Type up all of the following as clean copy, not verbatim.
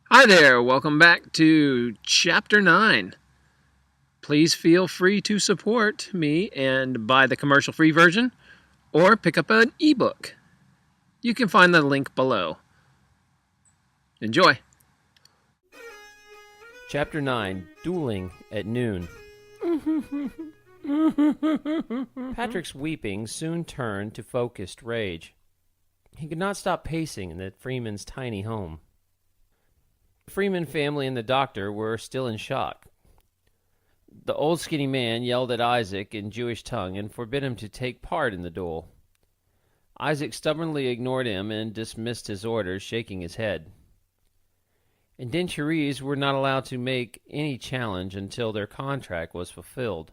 Hi there, welcome back to Chapter 9. Please feel free to support me and buy the commercial free version or pick up an ebook. You can find the link below. Enjoy. Chapter 9, Dueling at Noon. Patrick's weeping soon turned to focused rage. He could not stop pacing in the Freeman's tiny home. The Freeman family and the doctor were still in shock. The old skinny man yelled at Isaac in Jewish tongue and forbid him to take part in the duel. Isaac stubbornly ignored him and dismissed his orders, shaking his head. Indenturees were not allowed to make any challenge until their contract was fulfilled.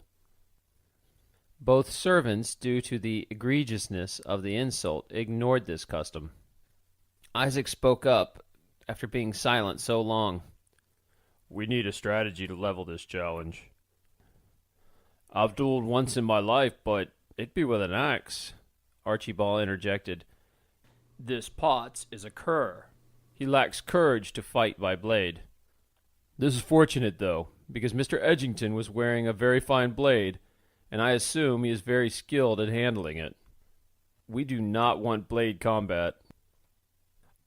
Both servants, due to the egregiousness of the insult, ignored this custom. Isaac spoke up after being silent so long. We need a strategy to level this challenge. I've dueled once in my life, but it'd be with an axe, Archibald interjected. This Potts is a cur. He lacks courage to fight by blade. This is fortunate, though, because Mr. Edgington was wearing a very fine blade, and I assume he is very skilled at handling it. We do not want blade combat.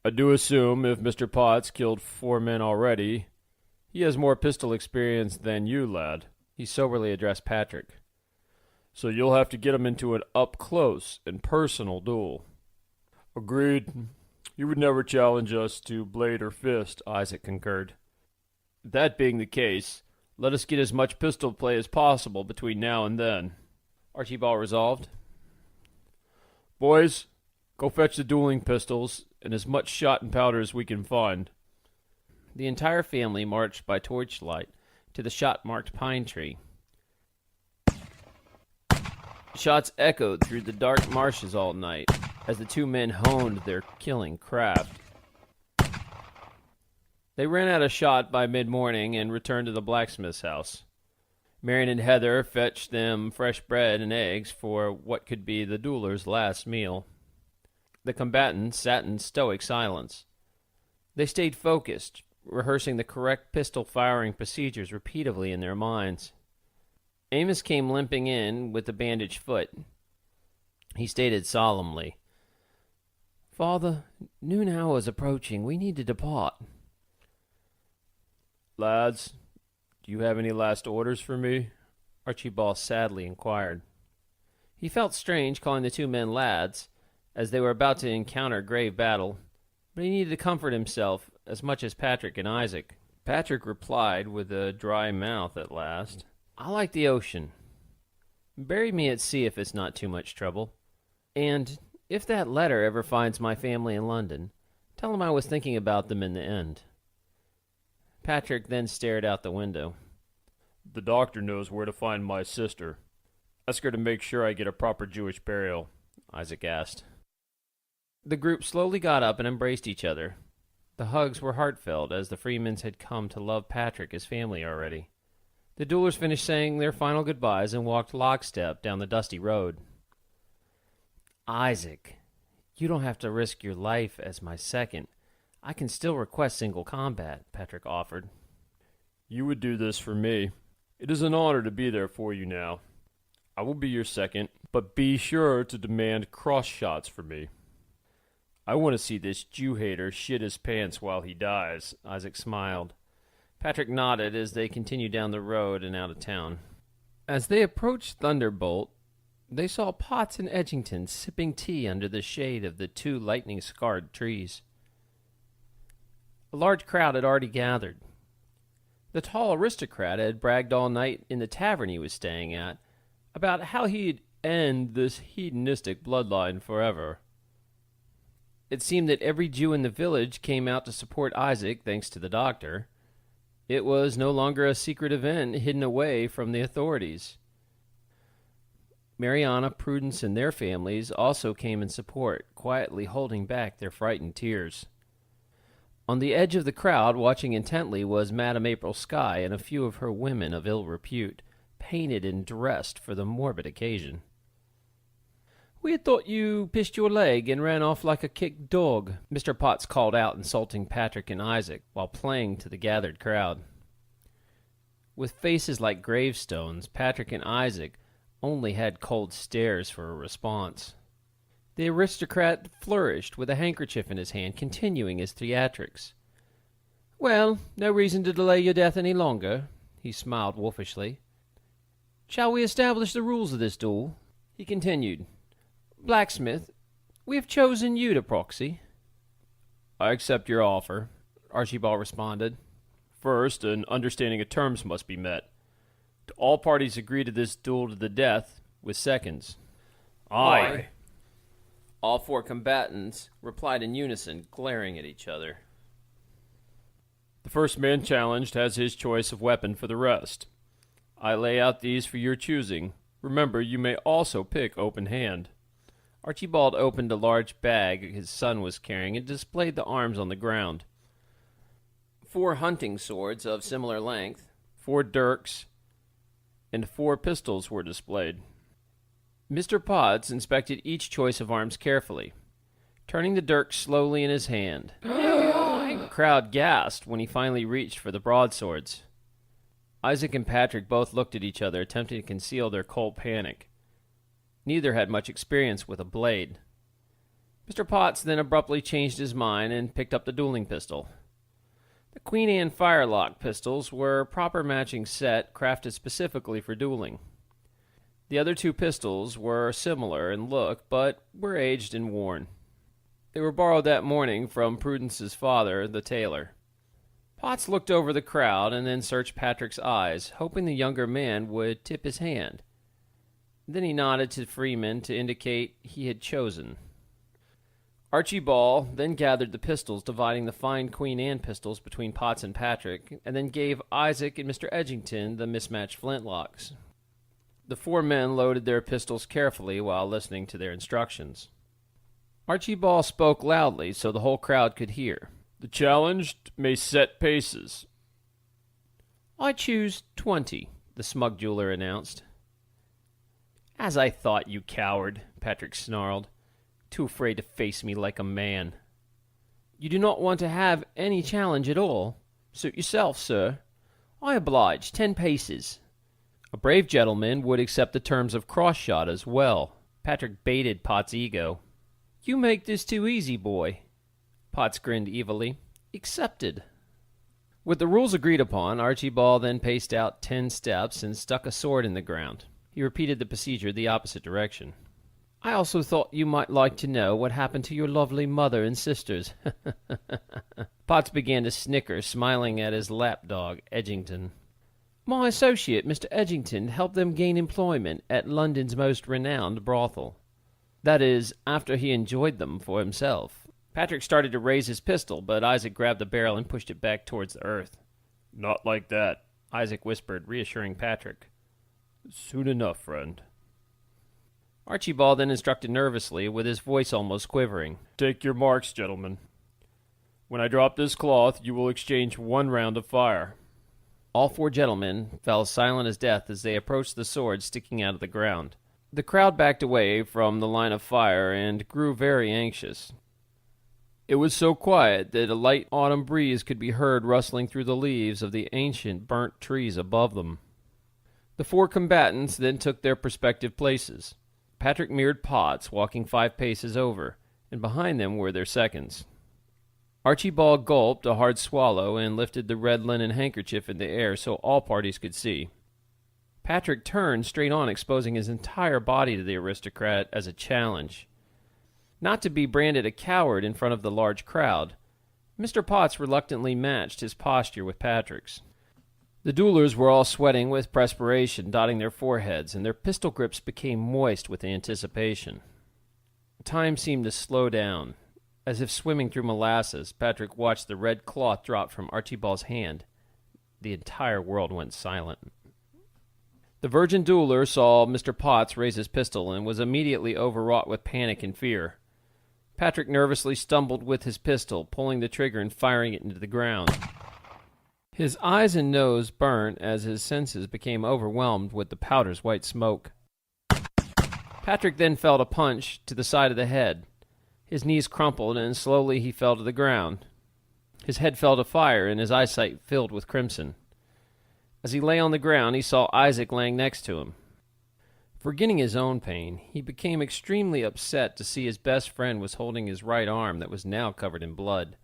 I do assume if Mr. Potts killed 4 men already, he has more pistol experience than you, lad. He soberly addressed Patrick. So you'll have to get him into an up-close and personal duel. Agreed. You would never challenge us to blade or fist, Isaac concurred. That being the case, let us get as much pistol play as possible between now and then, Archibald resolved. Boys, go fetch the dueling pistols and as much shot and powder as we can find. The entire family marched by torchlight to the shot-marked pine tree. Shots echoed through the dark marshes all night as the two men honed their killing craft. They ran out of shot by mid-morning and returned to the blacksmith's house. Marion and Heather fetched them fresh bread and eggs for what could be the dueller's last meal. The combatants sat in stoic silence. They stayed focused, rehearsing the correct pistol firing procedures repeatedly in their minds. Amos came limping in with a bandaged foot. He stated solemnly, "Father, noon hour is approaching. We need to depart." Lads, do you have any last orders for me? Archibald sadly inquired. He felt strange calling the two men lads, as they were about to encounter grave battle, but he needed to comfort himself as much as Patrick and Isaac. Patrick replied with a dry mouth at last, "I like the ocean. Bury me at sea if it's not too much trouble. And if that letter ever finds my family in London, tell them I was thinking about them in the end." Patrick then stared out the window. The doctor knows where to find my sister. Ask her to make sure I get a proper Jewish burial, Isaac asked. The group slowly got up and embraced each other. The hugs were heartfelt, as the Freemans had come to love Patrick as family already. The duelers finished saying their final goodbyes and walked lockstep down the dusty road. "Isaac, you don't have to risk your life as my second. I can still request single combat," Patrick offered. You would do this for me. It is an honor to be there for you now. I will be your second, but be sure to demand cross shots for me. I want to see this Jew-hater shit his pants while he dies, Isaac smiled. Patrick nodded as they continued down the road and out of town. As they approached Thunderbolt, they saw Potts and Edgington sipping tea under the shade of the two lightning-scarred trees. A large crowd had already gathered. The tall aristocrat had bragged all night in the tavern he was staying at about how he'd end this hedonistic bloodline forever. It seemed that every Jew in the village came out to support Isaac thanks to the doctor. It was no longer a secret event hidden away from the authorities. Mariana, Prudence, and their families also came in support, quietly holding back their frightened tears. On the edge of the crowd, watching intently, was Madame April Sky and a few of her women of ill repute, painted and dressed for the morbid occasion. We had thought you pissed your leg and ran off like a kicked dog, Mr. Potts called out, insulting Patrick and Isaac while playing to the gathered crowd. With faces like gravestones, Patrick and Isaac only had cold stares for a response. The aristocrat flourished with a handkerchief in his hand, continuing his theatrics. "Well, no reason to delay your death any longer," he smiled wolfishly. "Shall we establish the rules of this duel?" He continued. "Blacksmith, we have chosen you to proxy." "I accept your offer," Archibald responded. "First, an understanding of terms must be met. Do all parties agree to this duel to the death, with seconds?" "Aye." All four combatants replied in unison, glaring at each other. The first man challenged has his choice of weapon for the rest. I lay out these for your choosing. Remember, you may also pick open hand. Archibald opened a large bag his son was carrying and displayed the arms on the ground. 4 hunting swords of similar length, 4 dirks, and 4 pistols were displayed. Mr. Potts inspected each choice of arms carefully, turning the dirk slowly in his hand. The crowd gasped when he finally reached for the broadswords. Isaac and Patrick both looked at each other, attempting to conceal their cold panic. Neither had much experience with a blade. Mr. Potts then abruptly changed his mind and picked up the dueling pistol. The Queen Anne firelock pistols were a proper matching set crafted specifically for dueling. The other 2 pistols were similar in look, but were aged and worn. They were borrowed that morning from Prudence's father, the tailor. Potts looked over the crowd and then searched Patrick's eyes, hoping the younger man would tip his hand. Then he nodded to Freeman to indicate he had chosen. Archibald then gathered the pistols, dividing the fine Queen Anne pistols between Potts and Patrick, and then gave Isaac and Mr. Edgington the mismatched flintlocks. The 4 men loaded their pistols carefully while listening to their instructions. Archibald spoke loudly so the whole crowd could hear. The challenged may set paces. "I choose 20, the smug jeweler announced. "As I thought, you coward," Patrick snarled. "Too afraid to face me like a man." "You do not want to have any challenge at all? Suit yourself, sir. I oblige. 10 paces. A brave gentleman would accept the terms of cross-shot as well. Patrick baited Potts' ego. "You make this too easy, boy." Potts grinned evilly. "Accepted." With the rules agreed upon, Archibald then paced out 10 steps and stuck a sword in the ground. He repeated the procedure the opposite direction. "I also thought you might like to know what happened to your lovely mother and sisters." Potts began to snicker, smiling at his lapdog, Edgington. "My associate, Mr. Edgington, helped them gain employment at London's most renowned brothel. That is, after he enjoyed them for himself." Patrick started to raise his pistol, but Isaac grabbed the barrel and pushed it back towards the earth. "Not like that," Isaac whispered, reassuring Patrick. "Soon enough, friend." Archibald then instructed nervously, with his voice almost quivering. "Take your marks, gentlemen. When I drop this cloth, you will exchange 1 round of fire." All 4 gentlemen fell silent as death as they approached the swords sticking out of the ground. The crowd backed away from the line of fire and grew very anxious. It was so quiet that a light autumn breeze could be heard rustling through the leaves of the ancient burnt trees above them. The 4 combatants then took their respective places. Patrick mirrored Potts, walking 5 paces over, and behind them were their seconds. Archibald gulped a hard swallow and lifted the red linen handkerchief in the air so all parties could see. Patrick turned straight on, exposing his entire body to the aristocrat as a challenge. Not to be branded a coward in front of the large crowd, Mr. Potts reluctantly matched his posture with Patrick's. The duelers were all sweating with perspiration, dotting their foreheads, and their pistol grips became moist with anticipation. Time seemed to slow down. As if swimming through molasses, Patrick watched the red cloth drop from Archibald's hand. The entire world went silent. The virgin dueler saw Mr. Potts raise his pistol and was immediately overwrought with panic and fear. Patrick nervously stumbled with his pistol, pulling the trigger and firing it into the ground. His eyes and nose burnt as his senses became overwhelmed with the powder's white smoke. Patrick then felt a punch to the side of the head. His knees crumpled, and slowly he fell to the ground. His head fell to fire, and his eyesight filled with crimson. As he lay on the ground, he saw Isaac laying next to him. Forgetting his own pain, he became extremely upset to see his best friend was holding his right arm that was now covered in blood.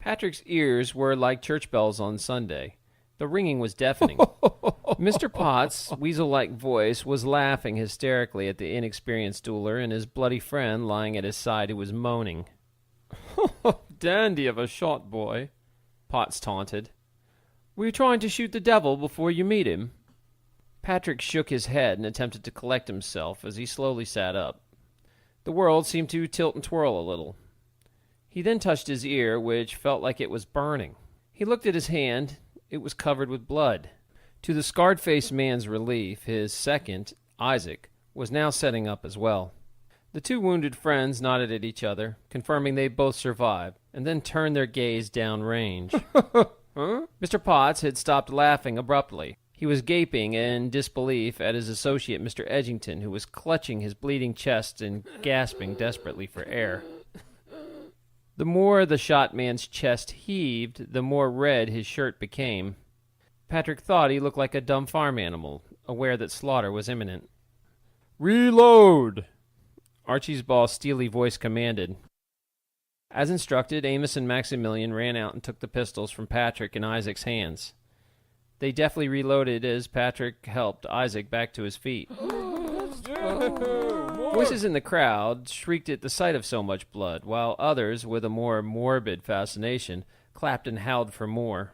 Patrick's ears were like church bells on Sunday. The ringing was deafening. Mr. Potts' weasel-like voice was laughing hysterically at the inexperienced dueler and his bloody friend lying at his side who was moaning. "Dandy of a shot, boy," Potts taunted. "Were you trying to shoot the devil before you meet him?" Patrick shook his head and attempted to collect himself as he slowly sat up. The world seemed to tilt and twirl a little. He then touched his ear, which felt like it was burning. He looked at his hand. It was covered with blood. To the scarred-faced man's relief, his second, Isaac, was now setting up as well. The two wounded friends nodded at each other, confirming they both survived, and then turned their gaze downrange. Huh? Mr. Potts had stopped laughing abruptly. He was gaping in disbelief at his associate, Mr. Edgington, who was clutching his bleeding chest and gasping desperately for air. The more the shot man's chest heaved, the more red his shirt became. Patrick thought he looked like a dumb farm animal, aware that slaughter was imminent. "Reload!" Archie's boss' steely voice commanded. As instructed, Amos and Maximilian ran out and took the pistols from Patrick and Isaac's hands. They deftly reloaded as Patrick helped Isaac back to his feet. Voices in the crowd shrieked at the sight of so much blood, while others, with a more morbid fascination, clapped and howled for more.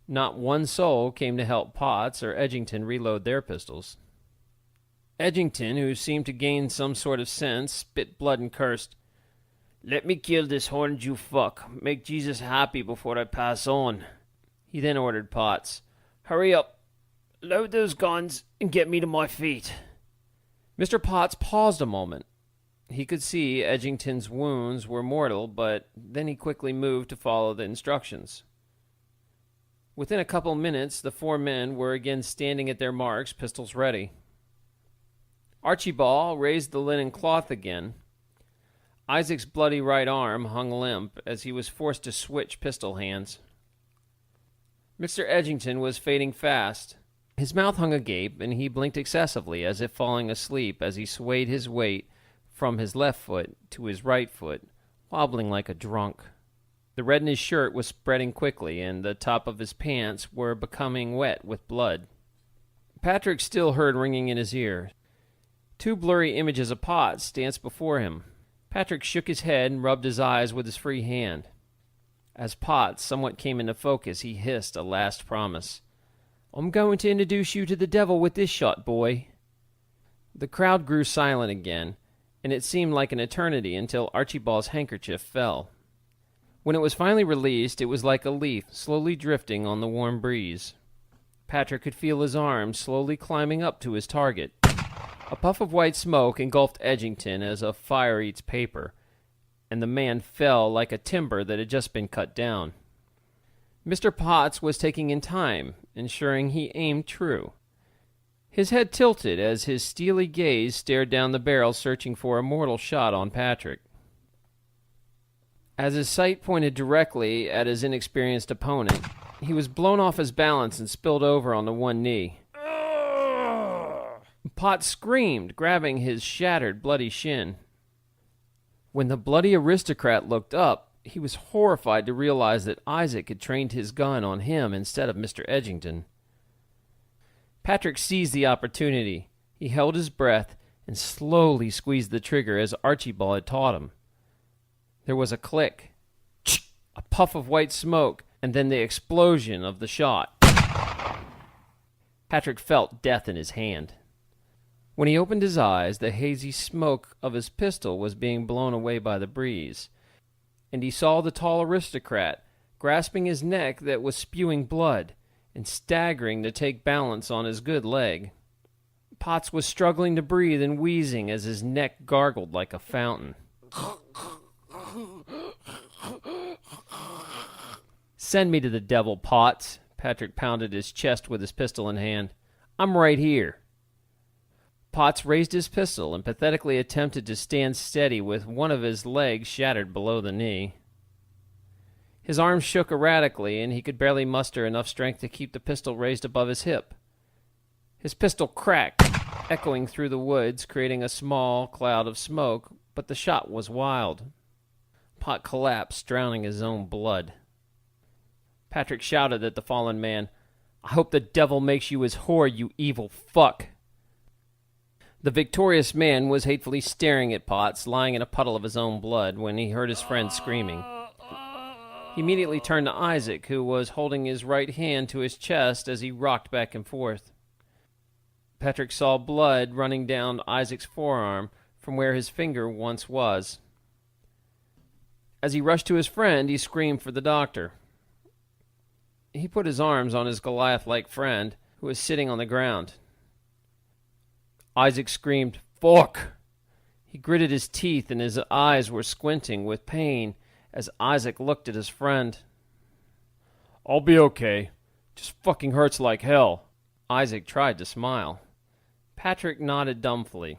Not one soul came to help Potts or Edgington reload their pistols. Edgington, who seemed to gain some sort of sense, spit blood and cursed, "Let me kill this horned you fuck. Make Jesus happy before I pass on." He then ordered Potts, "Hurry up. Load those guns and get me to my feet." Mr. Potts paused a moment. He could see Edgington's wounds were mortal, but then he quickly moved to follow the instructions. Within a couple minutes, the four men were again standing at their marks, pistols ready. Archibald raised the linen cloth again. Isaac's bloody right arm hung limp as he was forced to switch pistol hands. Mr. Edgington was fading fast. His mouth hung agape, and he blinked excessively, as if falling asleep as he swayed his weight from his left foot to his right foot, wobbling like a drunk. The red in his shirt was spreading quickly, and the top of his pants were becoming wet with blood. Patrick still heard ringing in his ear. Two blurry images of Potts danced before him. Patrick shook his head and rubbed his eyes with his free hand. As Potts somewhat came into focus, he hissed a last promise. "I'm going to introduce you to the devil with this shot, boy." The crowd grew silent again, and it seemed like an eternity until Archibald's handkerchief fell. When it was finally released, it was like a leaf slowly drifting on the warm breeze. Patrick could feel his arms slowly climbing up to his target. A puff of white smoke engulfed Edgington as a fire eats paper, and the man fell like a timber that had just been cut down. Mr. Potts was taking in time, ensuring he aimed true. His head tilted as his steely gaze stared down the barrel, searching for a mortal shot on Patrick. As his sight pointed directly at his inexperienced opponent, he was blown off his balance and spilled over onto one knee. Potts screamed, grabbing his shattered, bloody shin. When the bloody aristocrat looked up, he was horrified to realize that Isaac had trained his gun on him instead of Mr. Edgington. Patrick seized the opportunity. He held his breath and slowly squeezed the trigger as Archibald had taught him. There was a click, a puff of white smoke, and then the explosion of the shot. Patrick felt death in his hand. When he opened his eyes, the hazy smoke of his pistol was being blown away by the breeze, and he saw the tall aristocrat grasping his neck that was spewing blood and staggering to take balance on his good leg. Potts was struggling to breathe and wheezing as his neck gargled like a fountain. "Send me to the devil, Potts." Patrick pounded his chest with his pistol in hand. "I'm right here." Potts raised his pistol and pathetically attempted to stand steady with one of his legs shattered below the knee. His arms shook erratically, and he could barely muster enough strength to keep the pistol raised above his hip. His pistol cracked, echoing through the woods, creating a small cloud of smoke, but the shot was wild. Pot collapsed, drowning his own blood. Patrick shouted at the fallen man, "I hope the devil makes you his whore, you evil fuck." The victorious man was hatefully staring at Potts, lying in a puddle of his own blood, when he heard his friend screaming. He immediately turned to Isaac, who was holding his right hand to his chest as he rocked back and forth. Patrick saw blood running down Isaac's forearm from where his finger once was. As he rushed to his friend, he screamed for the doctor. He put his arms on his Goliath-like friend, who was sitting on the ground. Isaac screamed, "Fuck!" He gritted his teeth and his eyes were squinting with pain as Isaac looked at his friend. "I'll be okay. Just fucking hurts like hell." Isaac tried to smile. Patrick nodded dumbly.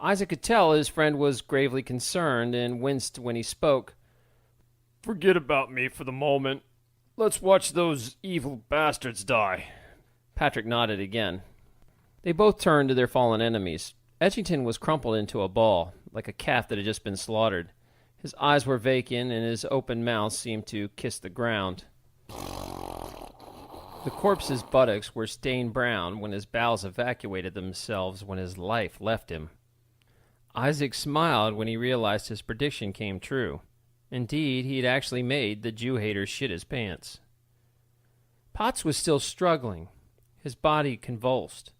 Isaac could tell his friend was gravely concerned and winced when he spoke. "Forget about me for the moment. Let's watch those evil bastards die." Patrick nodded again. They both turned to their fallen enemies. Edgington was crumpled into a ball, like a calf that had just been slaughtered. His eyes were vacant, and his open mouth seemed to kiss the ground. The corpse's buttocks were stained brown when his bowels evacuated themselves when his life left him. Isaac smiled when he realized his prediction came true. Indeed, he had actually made the Jew-hater shit his pants. Potts was still struggling, his body convulsed.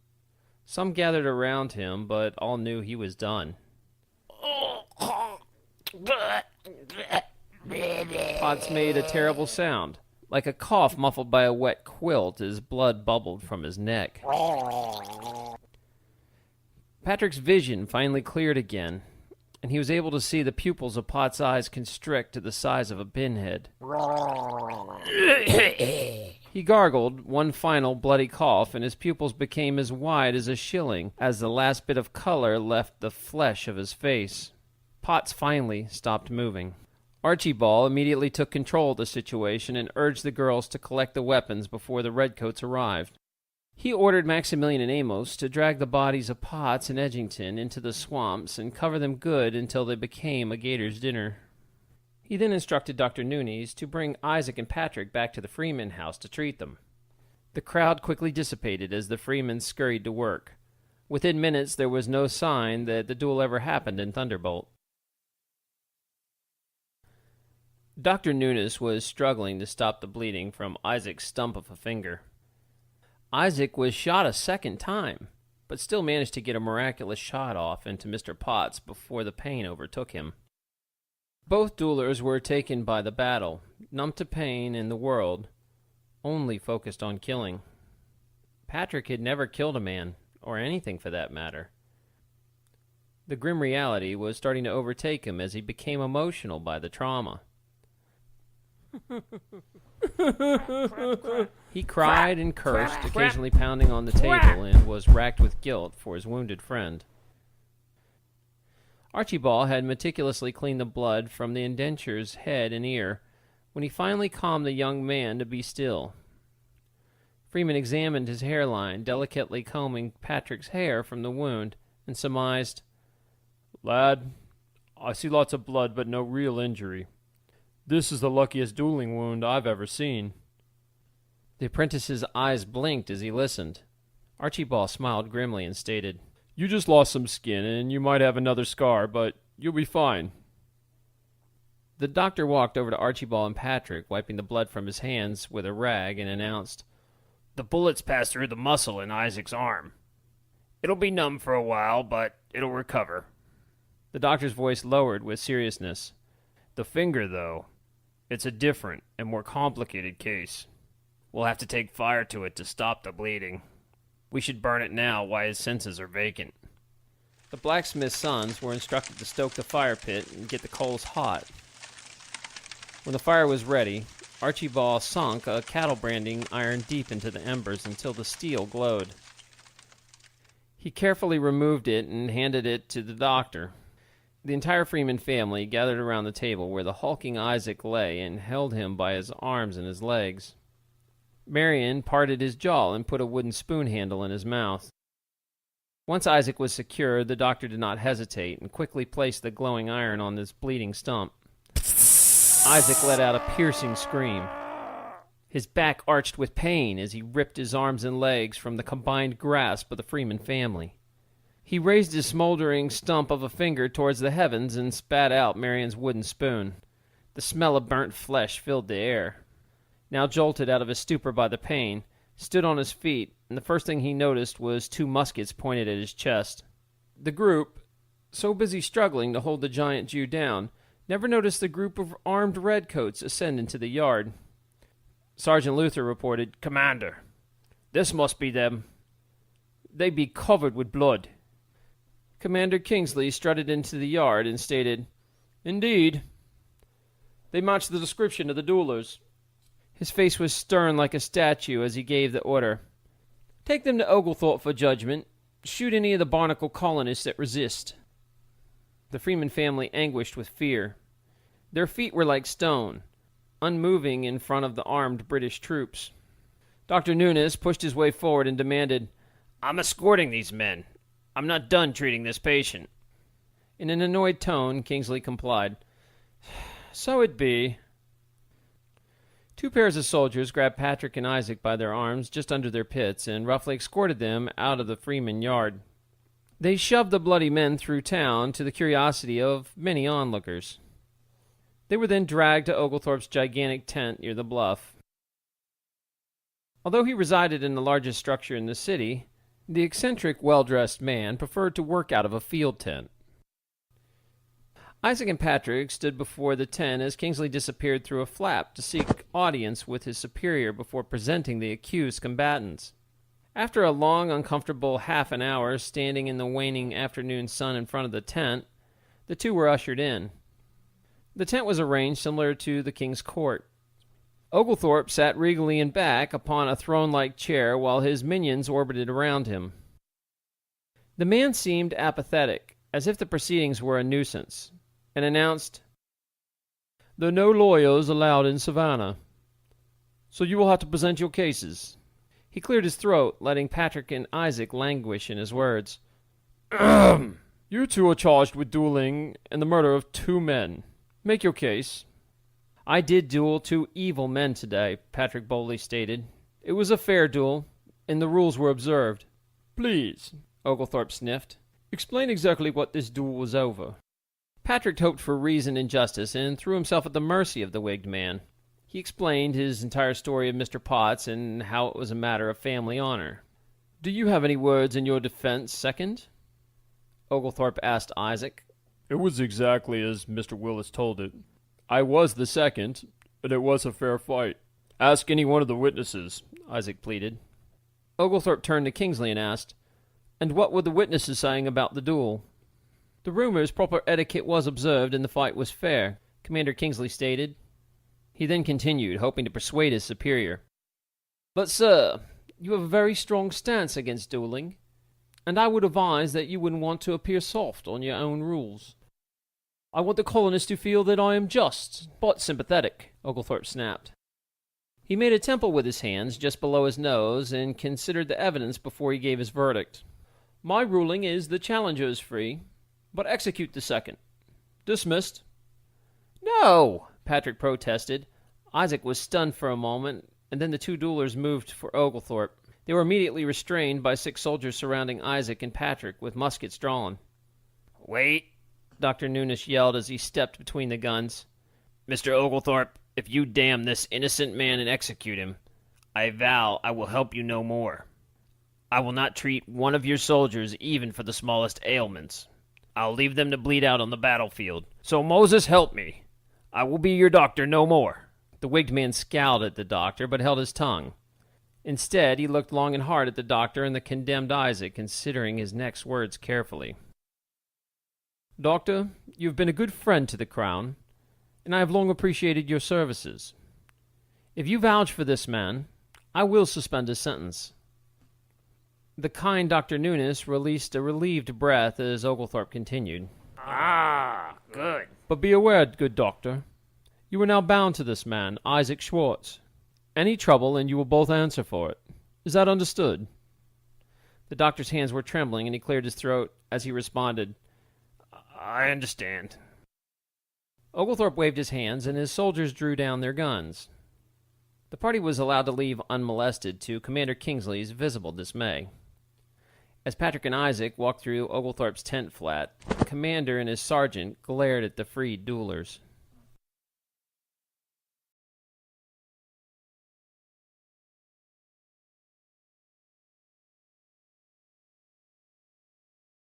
Some gathered around him, but all knew he was done. Potts made a terrible sound, like a cough muffled by a wet quilt as blood bubbled from his neck. Patrick's vision finally cleared again, and he was able to see the pupils of Potts' eyes constrict to the size of a pinhead. He gargled one final bloody cough, and his pupils became as wide as a shilling as the last bit of color left the flesh of his face. Potts finally stopped moving. Archibald immediately took control of the situation and urged the girls to collect the weapons before the redcoats arrived. He ordered Maximilian and Amos to drag the bodies of Potts and Edgington into the swamps and cover them good until they became a gator's dinner. He then instructed Dr. Nunes to bring Isaac and Patrick back to the Freeman house to treat them. The crowd quickly dissipated as the Freemans scurried to work. Within minutes, there was no sign that the duel ever happened in Thunderbolt. Dr. Nunes was struggling to stop the bleeding from Isaac's stump of a finger. Isaac was shot a second time, but still managed to get a miraculous shot off into Mr. Potts before the pain overtook him. Both duelers were taken by the battle, numb to pain in the world, only focused on killing. Patrick had never killed a man, or anything for that matter. The grim reality was starting to overtake him as he became emotional by the trauma. He cried and cursed, occasionally pounding on the table, and was racked with guilt for his wounded friend. Archibald had meticulously cleaned the blood from the indenture's head and ear when he finally calmed the young man to be still. Freeman examined his hairline, delicately combing Patrick's hair from the wound, and surmised, "Lad, I see lots of blood but no real injury. This is the luckiest dueling wound I've ever seen." The apprentice's eyes blinked as he listened. Archibald smiled grimly and stated, "You just lost some skin, and you might have another scar, but you'll be fine." The doctor walked over to Archibald and Patrick, wiping the blood from his hands with a rag, and announced, "The bullets passed through the muscle in Isaac's arm. It'll be numb for a while, but it'll recover." The doctor's voice lowered with seriousness. "The finger, though, it's a different and more complicated case. We'll have to take fire to it to stop the bleeding. We should burn it now while his senses are vacant." The blacksmith's sons were instructed to stoke the fire pit and get the coals hot. When the fire was ready, Archibald sunk a cattle branding iron deep into the embers until the steel glowed. He carefully removed it and handed it to the doctor. The entire Freeman family gathered around the table where the hulking Isaac lay and held him by his arms and his legs. Marion parted his jaw and put a wooden spoon handle in his mouth. Once Isaac was secure, the doctor did not hesitate and quickly placed the glowing iron on this bleeding stump. Isaac let out a piercing scream. His back arched with pain as he ripped his arms and legs from the combined grasp of the Freeman family. He raised his smoldering stump of a finger towards the heavens and spat out Marion's wooden spoon. The smell of burnt flesh filled the air. Now jolted out of his stupor by the pain, stood on his feet, and the first thing he noticed was 2 muskets pointed at his chest. The group, so busy struggling to hold the giant Jew down, never noticed the group of armed redcoats ascend into the yard. Sergeant Luther reported, "Commander, this must be them. They be covered with blood." Commander Kingsley strutted into the yard and stated, "Indeed. They match the description of the duelers." His face was stern like a statue as he gave the order. "Take them to Oglethorpe for judgment. Shoot any of the Barnacle colonists that resist." The Freeman family anguished with fear. Their feet were like stone, unmoving in front of the armed British troops. Dr. Nunes pushed his way forward and demanded, "I'm escorting these men. I'm not done treating this patient." In an annoyed tone, Kingsley complied. "So it be." 2 pairs of soldiers grabbed Patrick and Isaac by their arms just under their pits and roughly escorted them out of the Freeman yard. They shoved the bloody men through town to the curiosity of many onlookers. They were then dragged to Oglethorpe's gigantic tent near the bluff. Although he resided in the largest structure in the city, the eccentric, well-dressed man preferred to work out of a field tent. Isaac and Patrick stood before the tent as Kingsley disappeared through a flap to seek audience with his superior before presenting the accused combatants. After a long, uncomfortable half an hour standing in the waning afternoon sun in front of the tent, the 2 were ushered in. The tent was arranged similar to the king's court. Oglethorpe sat regally in back upon a throne-like chair while his minions orbited around him. The man seemed apathetic, as if the proceedings were a nuisance, and announced, "There are no lawyers allowed in Savannah, so you will have to present your cases." He cleared his throat, letting Patrick and Isaac languish in his words. "You 2 are charged with dueling and the murder of 2 men. Make your case." "I did duel 2 evil men today," Patrick boldly stated. "It was a fair duel, and the rules were observed." "Please," Oglethorpe sniffed, "explain exactly what this duel was over." Patrick hoped for reason and justice and threw himself at the mercy of the wigged man. He explained his entire story of Mr. Potts and how it was a matter of family honor. "Do you have any words in your defense, second?" Oglethorpe asked Isaac. "It was exactly as Mr. Willis told it. I was the second, and it was a fair fight. Ask any one of the witnesses," Isaac pleaded. Oglethorpe turned to Kingsley and asked, "And what were the witnesses saying about the duel?" "The rumors proper etiquette was observed and the fight was fair," Commander Kingsley stated. He then continued, hoping to persuade his superior. "But, sir, you have a very strong stance against dueling, and I would advise that you wouldn't want to appear soft on your own rules." "I want the colonists to feel that I am just, but sympathetic," Oglethorpe snapped. He made a temple with his hands just below his nose and considered the evidence before he gave his verdict. "My ruling is the challenger is free, but execute the second. Dismissed." "No!" Patrick protested. Isaac was stunned for a moment, and then the 2 duelers moved for Oglethorpe. They were immediately restrained by 6 soldiers surrounding Isaac and Patrick with muskets drawn. "Wait!" Dr. Nunes yelled as he stepped between the guns. "Mr. Oglethorpe, if you damn this innocent man and execute him, I vow I will help you no more. I will not treat one of your soldiers even for the smallest ailments. I'll leave them to bleed out on the battlefield. So Moses help me. I will be your doctor no more." The wigged man scowled at the doctor, but held his tongue. Instead, he looked long and hard at the doctor and the condemned Isaac, considering his next words carefully. "Doctor, you have been a good friend to the Crown, and I have long appreciated your services. If you vouch for this man, I will suspend his sentence." The kind Dr. Nunes released a relieved breath as Oglethorpe continued. Ah, good. But be aware, good doctor, you are now bound to this man, Isaac Schwartz. Any trouble, and you will both answer for it. Is that understood? The doctor's hands were trembling, and he cleared his throat as he responded, I understand. Oglethorpe waved his hands, and his soldiers drew down their guns. The party was allowed to leave unmolested to Commander Kingsley's visible dismay. As Patrick and Isaac walked through Oglethorpe's tent flat, the commander and his sergeant glared at the freed duelers.